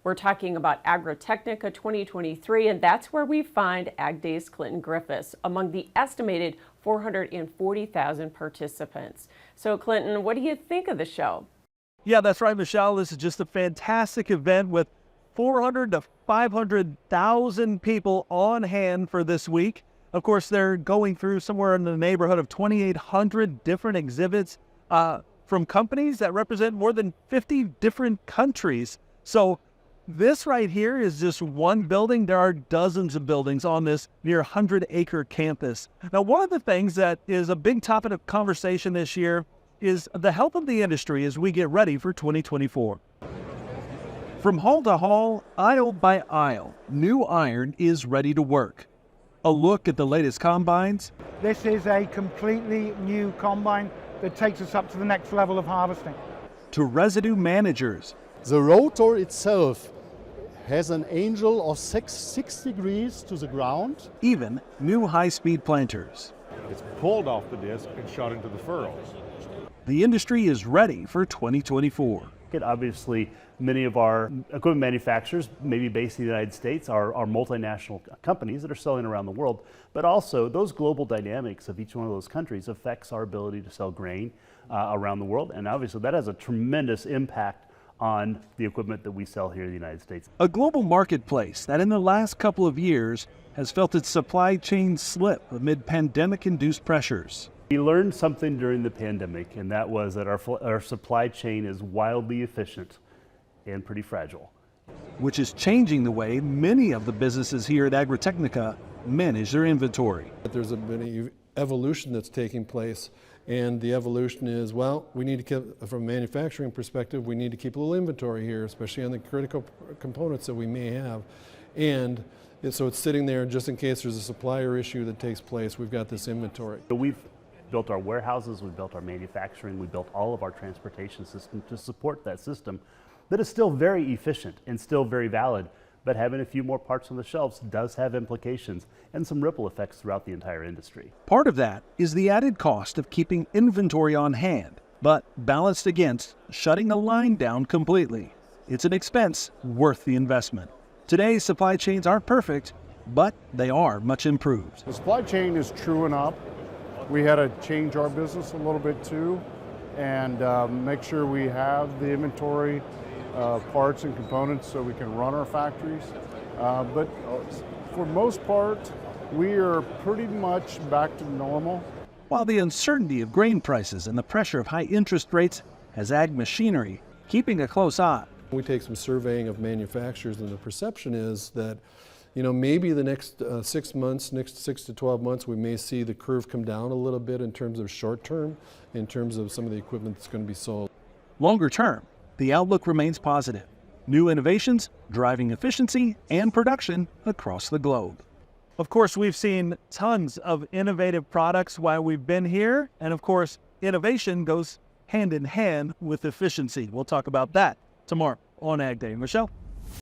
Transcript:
We're talking about Agritechnica 2023, and that's where we find Ag Day's Clinton Griffiths among the estimated 440,000 participants. So Clinton, what do you think of the show? Yeah, that's right, Michelle. This is just a fantastic event with 400 to 500,000 people on hand for this week. Of course, they're going through somewhere in the neighborhood of 2,800 different exhibits from companies that represent more than 50 different countries. So this right here is just one building. There are dozens of buildings on this near 100-acre campus. Now, one of the things that is a big topic of conversation this year is the health of the industry as we get ready for 2024. From hall to hall, aisle by aisle, new iron is ready to work. A look at the latest combines. This is a completely new combine that takes us up to the next level of harvesting. To residue managers. The rotor itself has an angle of 6 degrees to the ground. Even new high-speed planters. It's pulled off the disc and shot into the furrows. The industry is ready for 2024. Obviously, many of our equipment manufacturers, maybe based in the United States, are multinational companies that are selling around the world. But also, those global dynamics of each one of those countries affects our ability to sell grain around the world. And obviously, that has a tremendous impact on the equipment that we sell here in the United States. A global marketplace that in the last couple of years has felt its supply chain slip amid pandemic-induced pressures. We learned something during the pandemic, and that was that our supply chain is wildly efficient and pretty fragile. Which is changing the way many of the businesses here at Agritechnica manage their inventory. There's been an evolution that's taking place, and the evolution is, well, we need to keep, from a manufacturing perspective, we need to keep a little inventory here, especially on the critical components that we may have. And so it's sitting there just in case there's a supplier issue that takes place, we've got this inventory. So we've built our warehouses, we've built our manufacturing, we built all of our transportation system to support that system that is still very efficient and still very valid, but having a few more parts on the shelves does have implications and some ripple effects throughout the entire industry. Part of that is the added cost of keeping inventory on hand, but balanced against shutting the line down completely. It's an expense worth the investment. Today's supply chains aren't perfect, but they are much improved. The supply chain is truing up. We had to change our business a little bit too and make sure we have the inventory parts and components so we can run our factories. But for most part, we are pretty much back to normal. While the uncertainty of grain prices and the pressure of high interest rates has ag machinery keeping a close eye. We take some surveying of manufacturers, and the perception is that, you know, maybe the next 6 months, next 6 to 12 months, we may see the curve come down a little bit in terms of short term, in terms of some of the equipment that's going to be sold. Longer term, the outlook remains positive. New innovations driving efficiency and production across the globe. Of course, we've seen tons of innovative products while we've been here, and of course, innovation goes hand in hand with efficiency. We'll talk about that tomorrow on Ag Day. Michelle?